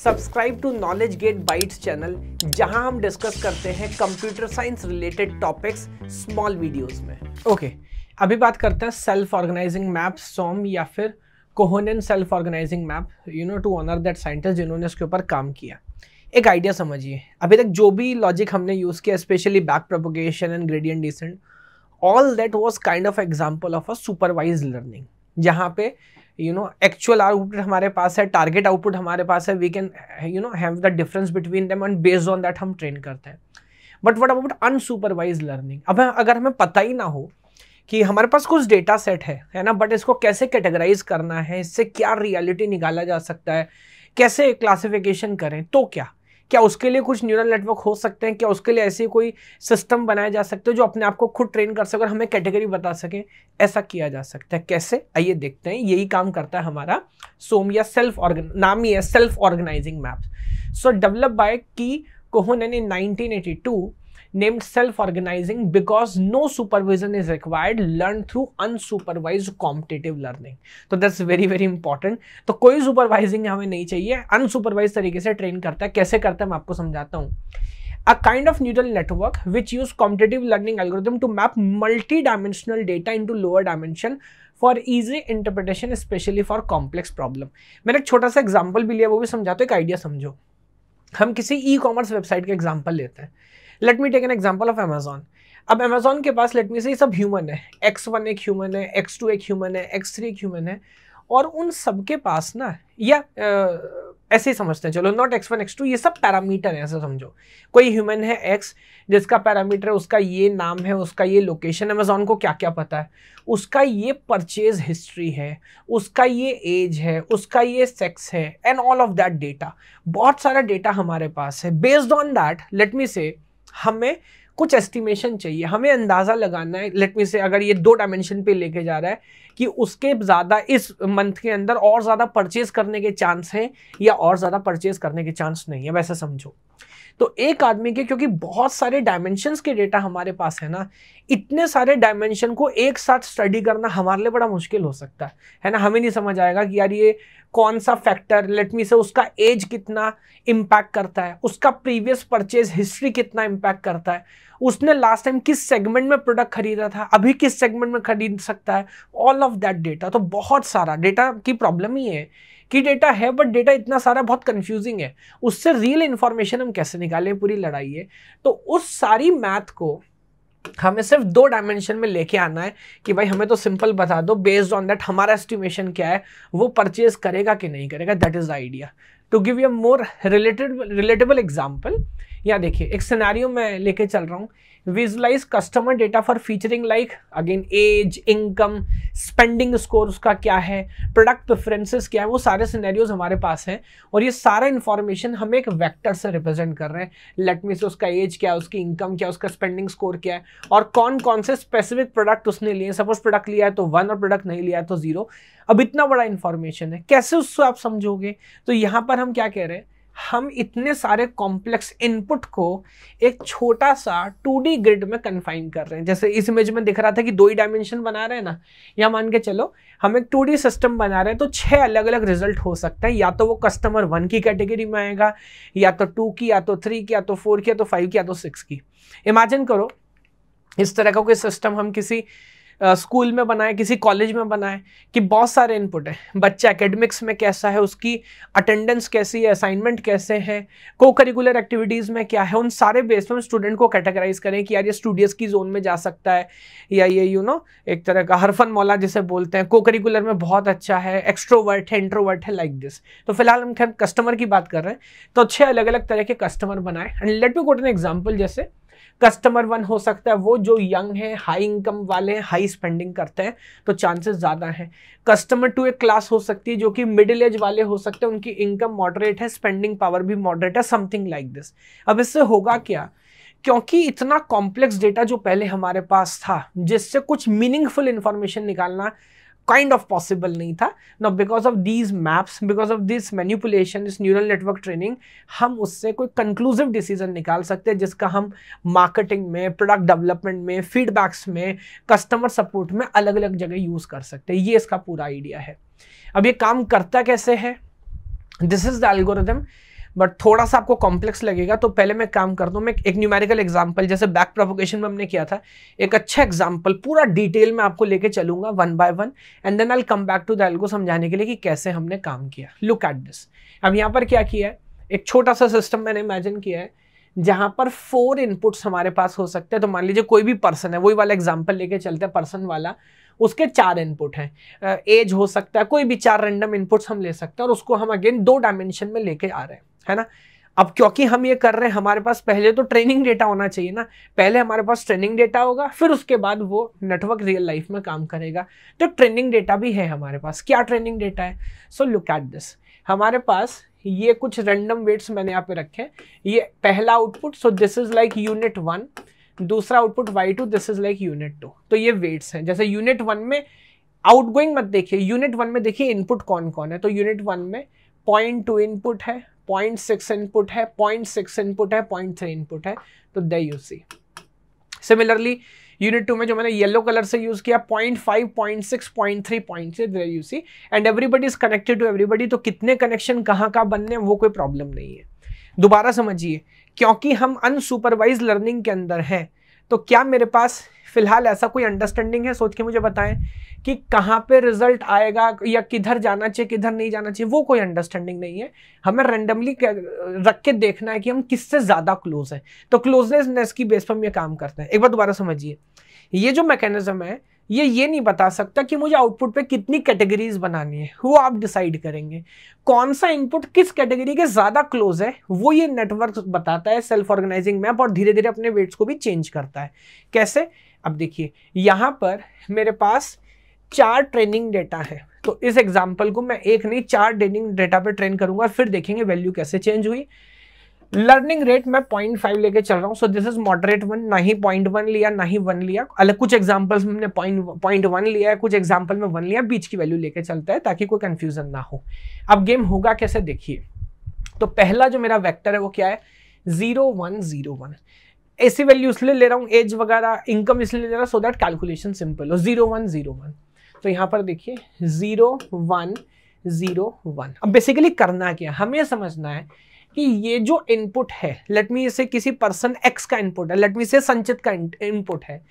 Subscribe to knowledge gate bytes channel, जहां हम discuss करते हैं computer science related topics small videos में। ओके, अभी बात करते हैं सेल्फ ऑर्गेनाइजिंग मैप सोम या फिर Kohonen self organising map, to honour that scientist जिन्होंने इसके ऊपर काम किया। एक आइडिया समझिए, अभी तक जो भी लॉजिक हमने यूज़ किया, specially back propagation and gradient descent, all that was kind of example of a supervised learning, जहाँ पे एक्चुअल आउटपुट हमारे पास है, टारगेट आउटपुट हमारे पास है, we can have the difference between them and based on that हम train करते हैं। But what about unsupervised learning? अब अगर हमें पता ही ना हो कि हमारे पास कुछ डेटा सेट है ना, बट इसको कैसे कैटेगराइज करना है, इससे क्या रियलिटी निकाला जा सकता है, कैसे क्लासिफिकेशन करें, तो क्या उसके लिए कुछ न्यूरल नेटवर्क हो सकते हैं? क्या उसके लिए ऐसे कोई सिस्टम बनाए जा सकते हैं जो अपने आप को खुद ट्रेन कर सके और हमें कैटेगरी बता सके? ऐसा किया जा सकता है। कैसे? आइए देखते हैं। यही काम करता है हमारा सोम या नाम ही है self organising maps. So develop by की Kohonen in 1982, named self-organizing because no supervision is required, learned through unsupervised competitive learning. तो that's very very important। तो कोई supervising हमें नहीं चाहिए, unsupervised तरीके से ट्रेन करता है। कैसे करता है मैं आपको समझाता हूँ। A kind of neural network which use competitive learning algorithm to map multi-dimensional data into lower dimension for easy interpretation, especially for complex problem। मैंने एक छोटा सा एग्जाम्पल भी लिया, वो भी समझाता हूँ, एक आइडिया समझो। हम किसी ई कॉमर्स वेबसाइट का एग्जाम्पल लेते हैं। Let me take an example of Amazon. अब अमेजॉन के पास लेट मी से सब ह्यूमन है, X1 एक ह्यूमन है, X2 एक ह्यूमन है, X3 एक ह्यूमन है, और उन सबके पास ना, या ऐसे ही समझते हैं, चलो नॉट X1 X2, ये सब पैरामीटर है, ऐसा समझो। कोई ह्यूमन है X जिसका पैरामीटर है, उसका ये नाम है, उसका ये लोकेशन। अमेजॉन को क्या क्या पता है? उसका ये परचेज हिस्ट्री है, उसका ये एज है, उसका ये सेक्स है, and all of that data. बहुत सारा डेटा हमारे पास है। Based on that let me से हमें कुछ एस्टिमेशन चाहिए, हमें अंदाजा लगाना है। लेट मी से अगर ये 2 डायमेंशन पे लेके जा रहा है कि उसके ज़्यादा इस मंथ के अंदर और ज़्यादा परचेज करने के चांस हैं या और ज़्यादा परचेज करने के चांस नहीं है, वैसे समझो। तो एक आदमी के, क्योंकि बहुत सारे डायमेंशंस के डेटा हमारे पास है ना, इतने सारे डायमेंशन को एक साथ स्टडी करना हमारे लिए बड़ा मुश्किल हो सकता है ना। हमें नहीं समझ आएगा कि यार ये कौन सा फैक्टर, लेट मी से उसका एज कितना इम्पैक्ट करता है, उसका प्रीवियस परचेज हिस्ट्री कितना इम्पैक्ट करता है, उसने लास्ट टाइम किस सेगमेंट में प्रोडक्ट खरीदा था, अभी किस सेगमेंट में खरीद सकता है, ऑल ऑफ दैट डेटा। तो बहुत सारा डेटा की प्रॉब्लम ही है कि डेटा है, बट डेटा इतना सारा बहुत कंफ्यूजिंग है। उससे रियल इंफॉर्मेशन हम कैसे निकालें, पूरी लड़ाई है। तो उस सारी मैथ को हमें सिर्फ 2 डायमेंशन में लेके आना है कि भाई हमें तो सिंपल बता दो, बेस्ड ऑन दैट हमारा एस्टिमेशन क्या है, वो परचेज करेगा कि नहीं करेगा। That is the idea. To give you more relatable example, यहाँ देखिए एक सिनेरियो में लेके चल रहा हूँ। Visualise customer data for featuring like again age, income, spending score उसका क्या है, प्रोडक्ट प्रेफरेंसेस क्या है, वो सारे सिनेरियोज हमारे पास हैं। और ये सारा इंफॉर्मेशन हम एक वेक्टर से रिप्रेजेंट कर रहे हैं। लेट मी से उसका एज क्या है, उसकी इनकम क्या है, उसका स्पेंडिंग स्कोर क्या है, और कौन कौन से स्पेसिफिक प्रोडक्ट उसने लिए। सपोज प्रोडक्ट लिया है तो 1 और प्रोडक्ट नहीं लिया है तो 0। अब इतना बड़ा इंफॉर्मेशन है, कैसे उसको आप समझोगे? तो यहाँ पर हम क्या कह रहे हैं, हम इतने सारे कॉम्प्लेक्स इनपुट को एक छोटा सा 2D ग्रिड में कन्फाइन कर रहे हैं। जैसे इस इमेज में दिख रहा था कि 2 ही डायमेंशन बना रहे हैं ना, या मान के चलो हम एक 2D सिस्टम बना रहे हैं, तो 6 अलग अलग रिजल्ट हो सकते हैं। या तो वो कस्टमर 1 की कैटेगरी में आएगा, या तो 2 की, या तो 3 की, या तो 4 की, या तो 5 की, या तो 6 की। इमेजिन करो इस तरह का कोई सिस्टम हम किसी स्कूल में बनाए, किसी कॉलेज में बनाए, कि बहुत सारे इनपुट है। बच्चा एकेडमिक्स में कैसा है, उसकी अटेंडेंस कैसी है, असाइनमेंट कैसे हैं, को करिकुलर एक्टिविटीज़ में क्या है, उन सारे बेस पे हम स्टूडेंट को कैटेगराइज करें कि यार ये स्टूडियस की जोन में जा सकता है, या ये एक तरह का हरफन मौला जिसे बोलते हैं, को करिकुलर में बहुत अच्छा है, एक्सट्रोवर्ट है, इंट्रोवर्ट है, लाइक दिस। तो फिलहाल हम खैर कस्टमर की बात कर रहे हैं, तो 6 अलग अलग तरह के कस्टमर बनाए। And let me go to an example. जैसे कस्टमर 1 हो सकता है वो जो यंग है, हाई इनकम वाले हैं, हाई स्पेंडिंग करते हैं, तो चांसेस ज़्यादा हैं। कस्टमर 2 एक क्लास हो सकती है जो कि मिडिल एज वाले हो सकते हैं, उनकी इनकम मॉडरेट है, स्पेंडिंग पावर भी मॉडरेट है, समथिंग लाइक दिस। अब इससे होगा क्या, क्योंकि इतना कॉम्प्लेक्स डेटा जो पहले हमारे पास था, जिससे कुछ मीनिंगफुल इंफॉर्मेशन निकालना काइंड ऑफ पॉसिबल नहीं था। Now because of these maps, because of this manipulation, this neural network training, हम उससे कोई कंक्लूसिव डिसीजन निकाल सकते हैं, जिसका हम मार्केटिंग में, प्रोडक्ट डेवलपमेंट में, फीडबैक्स में, कस्टमर सपोर्ट में अलग अलग जगह यूज कर सकते हैं। ये इसका पूरा आइडिया है। अब ये काम करता कैसे है? This is the algorithm but थोड़ा सा आपको कॉम्प्लेक्स लगेगा, तो पहले मैं काम करता हूँ, मैं एक न्यूमेरिकल एग्जांपल जैसे बैक प्रोपगेशन में हमने किया था, एक अच्छा एग्जांपल पूरा डिटेल में आपको लेके चलूंगा one by one, and then I will come back to the algo समझाने के लिए कि कैसे हमने काम किया। Look at this. अब यहाँ पर क्या किया है, एक छोटा सा सिस्टम मैंने इमेजिन किया है जहां पर 4 इनपुट्स हमारे पास हो सकते हैं। तो मान लीजिए कोई भी पर्सन है, वही वाला एग्जांपल लेके चलते हैं, पर्सन वाला, उसके 4 इनपुट हैं, एज हो सकता है, कोई भी 4 रैंडम इनपुट्स हम ले सकते हैं, और उसको हम अगेन 2 डायमेंशन में लेके आ रहे हैं, है ना। अब क्योंकि हम ये कर रहे हैं, हमारे पास पहले तो ट्रेनिंग डेटा होना चाहिए ना, पहले हमारे पास ट्रेनिंग डेटा होगा, फिर उसके बाद वो नेटवर्क रियल लाइफ में काम करेगा। तो ट्रेनिंग डेटा भी है हमारे पास। क्या ट्रेनिंग डेटा है? So look at this. हमारे पास ये कुछ रैंडम वेट्स मैंने यहाँ पे रखे हैं। ये पहला output, so this is like unit 1, दूसरा output y2, this is like unit 2। तो ये वेट्स हैं। जैसे यूनिट 1 में आउटगोइंग मत देखिए, यूनिट 1 में देखिए इनपुट कौन कौन है। तो यूनिट 1 में 0.2 इनपुट है, 0.6 इनपुट है, 0.6 इनपुट है, 0.3 इनपुट है। तो there you see. Similarly unit 2 में जो मैंने येलो कलर से यूज किया 0.5, 0.6, 0.3, 0.6, there you see, and everybody is connected to everybody. तो कितने कनेक्शन कहाँ बनने वो कोई प्रॉब्लम नहीं है। दोबारा समझिए, क्योंकि हम अनसुपरवाइज लर्निंग के अंदर हैं, तो क्या मेरे पास फिलहाल ऐसा कोई अंडरस्टैंडिंग है? सोच के मुझे बताएं कि कहाँ पे रिजल्ट आएगा या किधर जाना चाहिए किधर नहीं जाना चाहिए, वो कोई अंडरस्टैंडिंग नहीं है। हमें रैंडमली रख के देखना है कि हम किससे ज्यादा क्लोज हैं। तो क्लोजनेस की बेस पर हम ये काम करते हैं। एक बार दोबारा समझिए, ये जो मैकेनिज्म है ये नहीं बता सकता कि मुझे आउटपुट पे कितनी कैटेगरीज बनानी है, वो आप डिसाइड करेंगे। कौन सा इनपुट किस कैटेगरी के ज्यादा क्लोज है वो ये नेटवर्क बताता है, सेल्फ ऑर्गेनाइजिंग मैप, और धीरे धीरे अपने वेट्स को भी चेंज करता है। कैसे? अब देखिए, यहां पर मेरे पास 4 ट्रेनिंग डेटा है। तो इस एग्जाम्पल को मैं एक नहीं 4 ट्रेनिंग डेटा पे ट्रेन करूंगा, फिर देखेंगे वैल्यू कैसे चेंज हुई। लर्निंग रेट मैं 0.5 लेके चल रहा हूं, सो दिस इज मॉडरेट 1, ना ही 0.1 लिया ना ही 1 लिया। अलग कुछ एग्जांपल्स में हमने 0.1 लिया है, कुछ एग्जांपल में 1 लिया, बीच की वैल्यू लेके चलता है ताकि कोई कंफ्यूजन ना हो। अब गेम होगा कैसे देखिए। तो पहला जो मेरा वेक्टर है वो क्या है? 0 1 0 1। ऐसी वैल्यू इसलिए ले रहा हूँ, एज वगैरह इनकम इसलिए ले रहा हूँ सो दैट कैलकुलेशन सिंपल हो। 0 1 0 1। तो यहाँ पर देखिए 0 1 0 1। अब बेसिकली करना क्या, हमें समझना है कि ये जो इनपुट है, लेट मी से किसी पर्सन एक्स का इनपुट है, लेट मी से संचित का इनपुट है,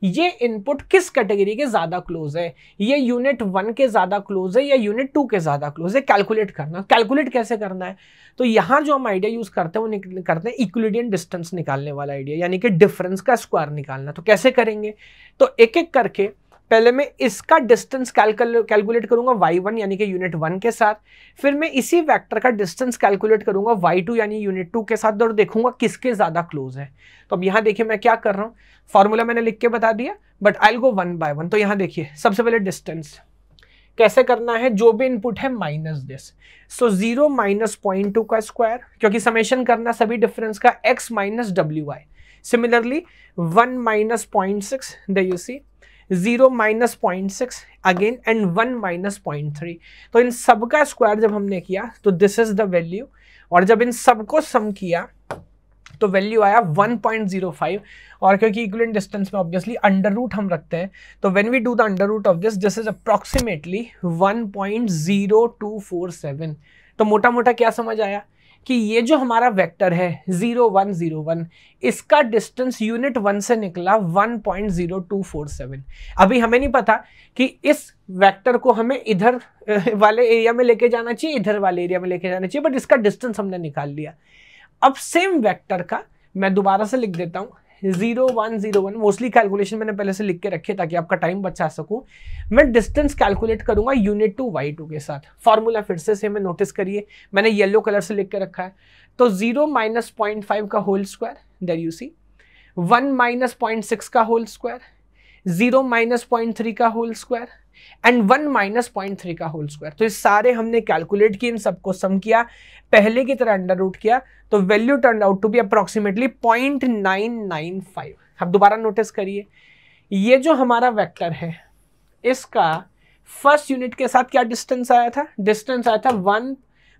ये इनपुट किस कैटेगरी के ज्यादा क्लोज है? ये यूनिट 1 के ज्यादा क्लोज है या यूनिट 2 के ज्यादा क्लोज है? कैलकुलेट करना। कैलकुलेट कैसे करना है? तो यहां जो हम आइडिया यूज करते हैं वो करते हैं इक्विलिडियन डिस्टेंस निकालने वाला आइडिया, यानी कि डिफरेंस का स्क्वायर निकालना। तो कैसे करेंगे? तो एक एक करके पहले मैं इसका डिस्टेंस कैलकुलेट करूंगा y1 यानी कि यूनिट 1 के साथ, फिर मैं इसी वेक्टर का डिस्टेंस कैलकुलेट करूंगा y2 यानी यूनिट 2 के साथ, और देखूंगा किसके ज्यादा क्लोज है। तो अब यहां देखिए मैं क्या कर रहा हूं, फॉर्मूला मैंने लिख के बता दिया, but I will go 1 by 1। तो यहां देखिए सबसे पहले डिस्टेंस कैसे करना है, जो भी इनपुट है माइनस दिस, सो 0 माइनस 0.2 का स्क्वायर, क्योंकि समेशन करना सभी डिफरेंस का, x minus WY। Similarly 1 minus 0.6, there you see, 0 minus 0.6 again, and 1 minus 0.3। तो इन सब का स्क्वायर जब हमने किया तो दिस इज द वैल्यू, और जब इन सबको सम किया तो वैल्यू आया 1.05। और क्योंकि इक्विवेलेंट डिस्टेंस में ऑब्वियसली अंडर रूट हम रखते हैं, तो when we do the under root of this is approximately 1.0247। तो मोटा मोटा क्या समझ आया कि ये जो हमारा वेक्टर है 0 1 0 1, इसका डिस्टेंस यूनिट 1 से निकला 1.0247। अभी हमें नहीं पता कि इस वेक्टर को हमें इधर वाले एरिया में लेके जाना चाहिए, इधर वाले एरिया में लेके जाना चाहिए, बट इसका डिस्टेंस हमने निकाल लिया। अब सेम वेक्टर का मैं दोबारा से लिख देता हूं 0 1 0 1। मोस्टली कैलकुलेशन मैंने पहले से लिख के रखे ताकि आपका टाइम बचा सकूं। मैं डिस्टेंस कैलकुलेट करूंगा यूनिट 2 y2 के साथ। फॉर्मूला फिर से में नोटिस करिए, मैंने येलो कलर से लिख के रखा है। तो 0 माइनस 0.5 का whole square, there you see, 1 minus 0.6 का होल स्क्वायर, 0 माइनस 0.3 का होल स्क्वायर, एंड 1 माइनस 0.3 का होल स्क्वायर। तो ये सारे हमने कैलकुलेट किए, इन सबको सम किया, पहले की तरह अंडर रूट किया, तो value turn out to be approximately 0.995। अब दोबारा नोटिस करिए, ये जो हमारा वेक्टर है इसका फर्स्ट यूनिट के साथ क्या डिस्टेंस आया था? डिस्टेंस आया था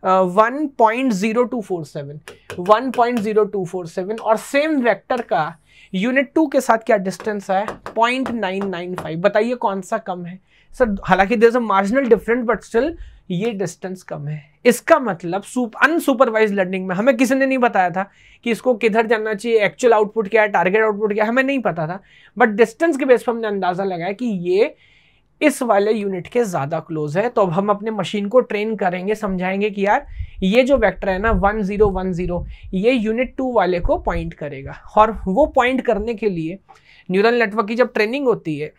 1.0247, और सेम वेक्टर का यूनिट 2 के साथ क्या डिस्टेंस आया? 0.995। बताइए कौन सा कम है सर? हालांकि there is a marginal difference, but still ये डिस्टेंस कम है। इसका मतलब अनसुपरवाइज लर्निंग में हमें किसी ने नहीं बताया था कि इसको किधर जाना चाहिए, एक्चुअल आउटपुट क्या है, टारगेट आउटपुट क्या है, हमें नहीं पता था, बट डिस्टेंस के बेस पर हमने अंदाजा लगाया कि ये इस वाले यूनिट के ज्यादा क्लोज है। तो अब हम अपने मशीन को ट्रेन करेंगे, समझाएंगे कि यार ये जो वेक्टर है ना 1010, ये यूनिट 2 वाले को पॉइंट करेगा। और वो पॉइंट करने के लिए न्यूरल नेटवर्क की जब ट्रेनिंग होती है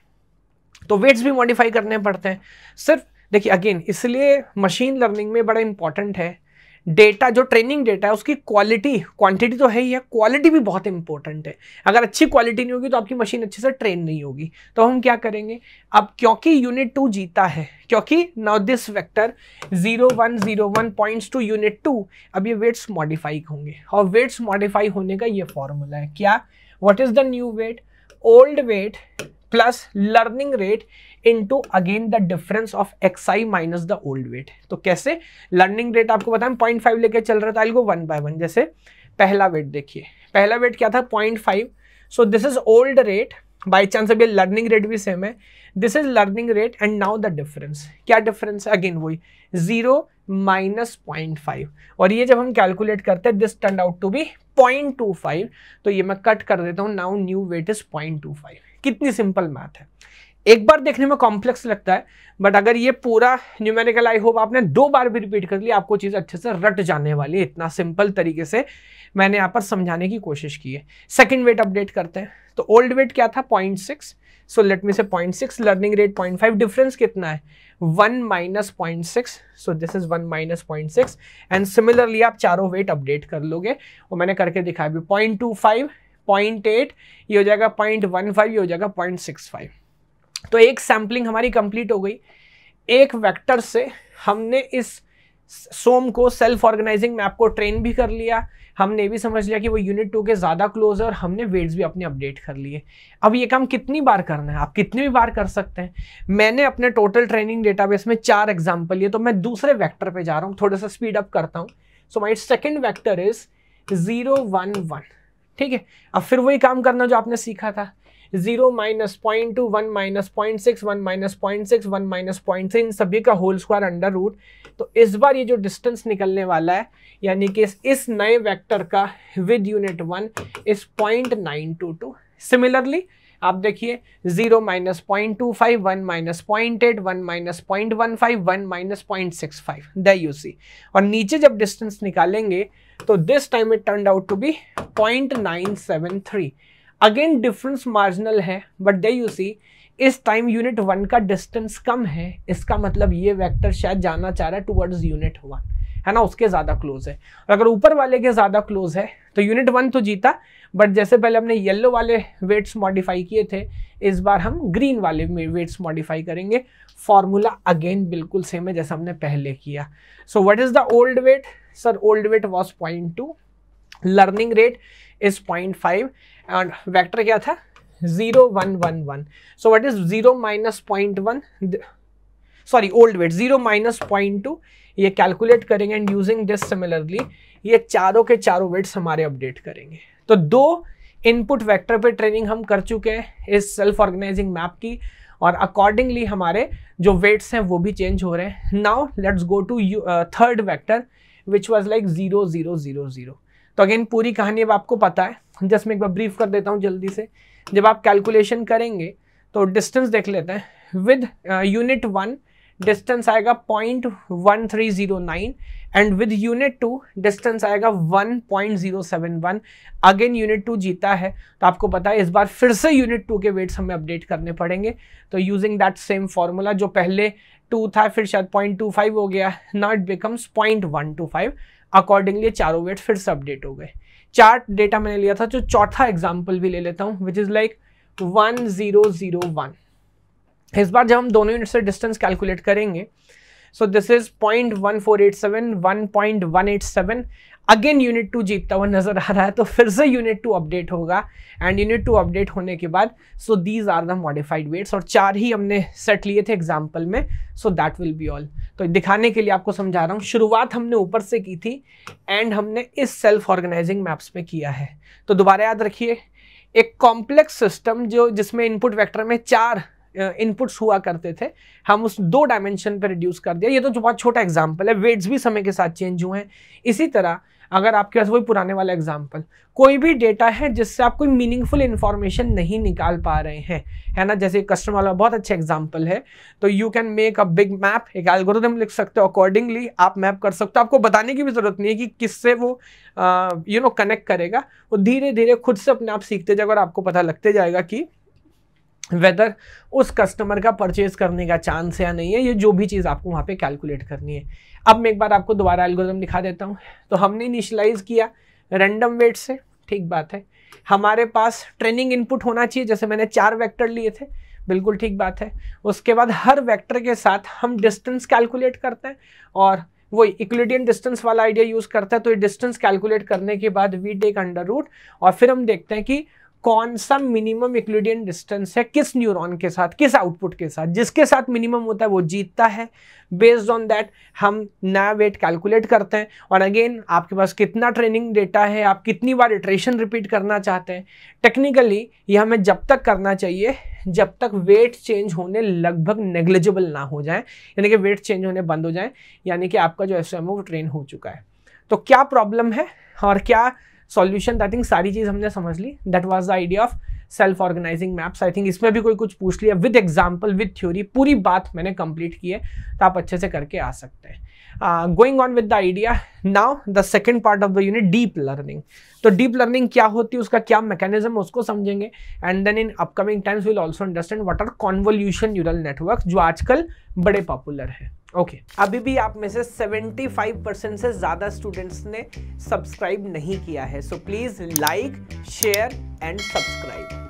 तो वेट्स भी मॉडिफाई करने पड़ते हैं। सिर्फ देखिए अगेन, इसलिए मशीन लर्निंग में बड़ा इंपॉर्टेंट है डेटा, जो ट्रेनिंग डेटा है उसकी क्वालिटी, क्वांटिटी तो है ही है, क्वालिटी भी बहुत इंपॉर्टेंट है। अगर अच्छी क्वालिटी नहीं होगी तो आपकी मशीन अच्छे से ट्रेन नहीं होगी। तो हम क्या करेंगे अब, क्योंकि यूनिट 2 जीता है, क्योंकि now this vector 0101 points to unit 2, अब ये वेट्स मॉडिफाई होंगे और वेट्स मॉडिफाई होने का ये फॉर्मूला है क्या, what is the new weight, old weight plus learning rate into again the difference of xi minus the old weight. तो कैसे, लर्निंग रेट आपको बताएं 0.5 लेके चल रहा था, आई गो 1 by 1। जैसे पहला वेट देखिए, पहला वेट क्या था 0.5, so this is old rate, by chance अभी लर्निंग रेट भी सेम है, this is learning rate and now the difference, क्या डिफरेंस है, अगेन वही 0 माइनस 0.5, और ये जब हम कैलकुलेट करते हैं this turn out to be 0.25, तो ये मैं कट कर देता हूं, नाउ न्यू वेट इज 0.25। कितनी सिंपल मैथ है, एक बार देखने में कॉम्प्लेक्स लगता है, बट अगर ये पूरा न्यूमेरिकल आई होप आपने 2 बार भी रिपीट कर लिया, आपको चीज अच्छे से रट जाने वाली है। इतना सिंपल तरीके से मैंने यहाँ पर समझाने की कोशिश की है। सेकंड वेट अपडेट करते हैं, तो ओल्ड वेट क्या था 0.6, सो लेट मी से 0.6, लर्निंग रेट 0.5, डिफरेंस कितना है 1 minus 0.6, so this is 1 minus 0.6, and similarly आप चारों वेट अपडेट कर लोगे, और मैंने करके दिखाया भी 0.25, 0.8, ये हो जाएगा 0.15, ये हो जाएगा 0.65। तो एक सैम्पलिंग हमारी कंप्लीट हो गई। एक वेक्टर से हमने इस सोम को, सेल्फ ऑर्गेनाइजिंग मैप को ट्रेन भी कर लिया, हमने भी समझ लिया कि वो यूनिट 2 के ज्यादा क्लोज है, और हमने वेट्स भी अपने अपडेट कर लिए। अब ये काम कितनी बार करना है, आप कितनी भी बार कर सकते हैं। मैंने अपने टोटल ट्रेनिंग डेटाबेस में 4 एग्जाम्पल लिए, तो मैं दूसरे वेक्टर पे जा रहा हूँ, थोड़ा सा स्पीड अप करता हूँ। सो माई सेकेंड वेक्टर इज 011, ठीक है। अब फिर वही काम करना जो आपने सीखा था, 0 माइनस 0.2, 1 माइनस 0.6, 1 माइनस 0.6, 1 माइनस 0.3, इन सभी का होल स्क्वायर अंडर रूट। तो इस बार ये जो डिस्टेंस निकलने वाला है, यानी कि इस नए वेक्टर का विद यूनिट 1 इज 0.922। सिमिलरली आप देखिए 0 minus 0.25, 1 minus 0.8, 1 minus 0.15, 1 minus 0.65, that you see. और नीचे जब डिस्टेंस निकालेंगे तो this time it turned out to be 0.973। Again difference marginal है, बट दे यू सी इस टाइम यूनिट 1 का डिस्टेंस कम है, इसका मतलब ये वेक्टर शायद जाना चाह रहा है टुवर्ड्स यूनिट 1, है ना, उसके ज्यादा क्लोज है। और अगर ऊपर वाले के ज्यादा क्लोज है तो यूनिट 1 तो जीता, बट जैसे पहले हमने येलो वाले वेट्स मॉडिफाई किए थे, इस बार हम ग्रीन वाले वेट्स मॉडिफाई करेंगे। फॉर्मूला अगेन बिल्कुल सेम है जैसा हमने पहले किया। So what is the old weight, sir old weight was 0.2, learning rate is 0.5, and vector क्या था 0111। So what is 0 minus 0.1, sorry old weight 0 minus 0.2, ये कैलकुलेट करेंगे एंड यूजिंग दिस सिमिलरली ये चारों के चारों वेट्स हमारे अपडेट करेंगे। तो 2 इनपुट वेक्टर पे ट्रेनिंग हम कर चुके हैं इस सेल्फ ऑर्गेनाइजिंग मैप की, और अकॉर्डिंगली हमारे जो वेट्स हैं वो भी चेंज हो रहे हैं। Now let's go to third vector which was like 0 0 0 0। तो अगेन पूरी कहानी अब आपको पता है, जस्ट मैं एक बार ब्रीफ कर देता हूँ जल्दी से। जब आप कैलकुलेशन करेंगे तो डिस्टेंस देख लेते हैं, विद यूनिट 1 डिस्टेंस आएगा 0.1309, एंड विद यूनिट 2 डिस्टेंस आएगा 1.071। अगेन यूनिट 2 जीता है, तो आपको पता है इस बार फिर से यूनिट 2 के वेट्स हमें अपडेट करने पड़ेंगे। तो यूजिंग दैट सेम फॉर्मूला, जो पहले 2 था फिर शायद 0.25 हो गया, नाउ इट बिकम्स 0.125। अकॉर्डिंगली चारों वेट्स फिर से अपडेट हो गए। 4 डेटा मैंने लिया था, जो चौथा एग्जाम्पल भी ले लेता हूँ, विच इज लाइक 1001। इस बार जब हम दोनों यूनिट से डिस्टेंस कैलकुलेट करेंगे, so this is 0.1487, 1.187। Again unit 2 जीतता हुआ नजर आ रहा है, तो फिर से यूनिट 2 अपडेट होगा, एंड यूनिट 2 अपडेट होने के बाद so these are the modified weights, और 4 ही हमने सेट लिए थे एग्जाम्पल में। So that will be all. तो दिखाने के लिए आपको समझा रहा हूँ, शुरुआत हमने ऊपर से की थी एंड हमने इस सेल्फ ऑर्गेनाइजिंग मैप्स में किया है। तो दोबारा याद रखिए, एक कॉम्प्लेक्स सिस्टम जिसमें इनपुट वेक्टर में 4 इनपुट्स हुआ करते थे, हम उस 2 डायमेंशन पे रिड्यूस कर दिया। ये तो जो बहुत छोटा एग्जांपल है, वेट्स भी समय के साथ चेंज हुए हैं। इसी तरह अगर आपके पास वही पुराने वाला एग्जांपल, कोई भी डेटा है जिससे आप कोई मीनिंगफुल इंफॉर्मेशन नहीं निकाल पा रहे हैं, है ना, जैसे कस्टमर वाला बहुत अच्छा एग्जांपल है, तो you can make a big map, एक एल्गोरिथम लिख सकते हो, अकॉर्डिंगली आप मैप कर सकते हो। आपको बताने की भी जरूरत नहीं है कि किससे वो कनेक्ट करेगा, वो धीरे धीरे खुद से अपने आप सीखते जाएगा और आपको पता लगते जाएगा कि वेदर उस कस्टमर का परचेज करने का चांस है या नहीं है, ये जो भी चीज़ आपको वहाँ पे कैलकुलेट करनी है। अब मैं एक बार आपको दोबारा एल्गोरिथम दिखा देता हूँ। तो हमने इनिशियलाइज किया रैंडम वेट से, ठीक बात है। हमारे पास ट्रेनिंग इनपुट होना चाहिए, जैसे मैंने 4 वेक्टर लिए थे, बिल्कुल ठीक बात है। उसके बाद हर वेक्टर के साथ हम डिस्टेंस कैलकुलेट करते हैं और वही यूक्लिडियन डिस्टेंस वाला आइडिया यूज करता है। तो ये डिस्टेंस कैलकुलेट करने के बाद वी टेक अंडर रूट और फिर हम देखते हैं कि कौन सा मिनिमम यूक्लिडियन डिस्टेंस है, किस न्यूरॉन के साथ, किस आउटपुट के साथ, जिसके साथ मिनिमम होता है वो जीतता है। बेस्ड ऑन दैट हम नया वेट कैलकुलेट करते हैं और अगेन आपके पास कितना ट्रेनिंग डेटा है, आप कितनी बार इटरेशन रिपीट करना चाहते हैं। टेक्निकली ये हमें जब तक करना चाहिए जब तक वेट चेंज होने लगभग नेग्लिजिबल ना हो जाए, यानी कि वेट चेंज होने बंद हो जाए, यानी कि आपका जो एसएम है वो ट्रेन हो चुका है। तो क्या प्रॉब्लम है और क्या सॉल्यूशन, आई थिंक सारी चीज हमने समझ ली। That was the idea of self organising maps. I think इसमें भी कोई कुछ पूछ लिया विद एग्जांपल, विद थ्योरी, पूरी बात मैंने कंप्लीट की है, तो आप अच्छे से करके आ सकते हैं। Going on with the idea now, the second part of the unit, deep learning. तो डीप लर्निंग क्या होती है, उसका क्या मैकेनिज्म है, उसको समझेंगे। And then in upcoming times will also understand what are convolution neural network, जो आजकल बड़े पॉपुलर है। ओके, अभी भी आप में से 75% से ज़्यादा स्टूडेंट्स ने सब्सक्राइब नहीं किया है, so please like, share and subscribe.